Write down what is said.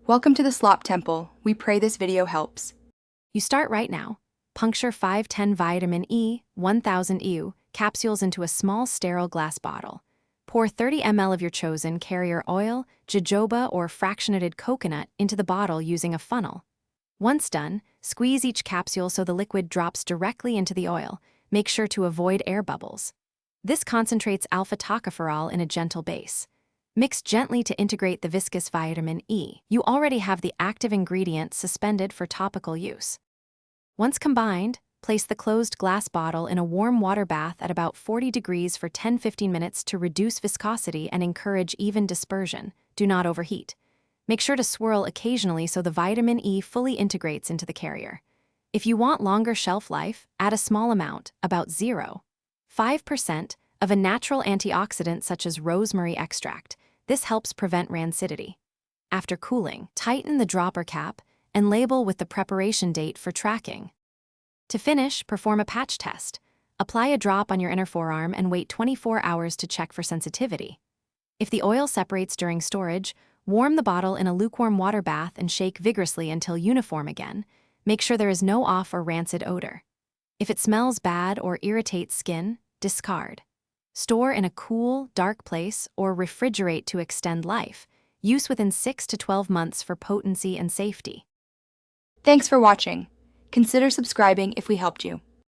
Welcome to the Slop Temple. We pray this video helps. You start right now. Puncture 510 vitamin E, 1000 EU, capsules into a small sterile glass bottle. Pour 30 ml of your chosen carrier oil, jojoba, or fractionated coconut into the bottle using a funnel. Once done, squeeze each capsule so the liquid drops directly into the oil. Make sure to avoid air bubbles. This concentrates alpha-tocopherol in a gentle base. Mix gently to integrate the viscous vitamin E. You already have the active ingredient suspended for topical use. Once combined, place the closed glass bottle in a warm water bath at about 40 degrees for 10-15 minutes to reduce viscosity and encourage even dispersion. Do not overheat. Make sure to swirl occasionally so the vitamin E fully integrates into the carrier. If you want longer shelf life, add a small amount, about 0.5%, of a natural antioxidant such as rosemary extract. This helps prevent rancidity. After cooling, tighten the dropper cap and label with the preparation date for tracking. To finish, perform a patch test. Apply a drop on your inner forearm and wait 24 hours to check for sensitivity. If the oil separates during storage, warm the bottle in a lukewarm water bath and shake vigorously until uniform again. Make sure there is no off or rancid odor. If it smells bad or irritates skin, discard. Store in a cool, dark place or refrigerate to extend life. Use within 6 to 12 months for potency and safety. Thanks for watching. Consider subscribing if we helped you.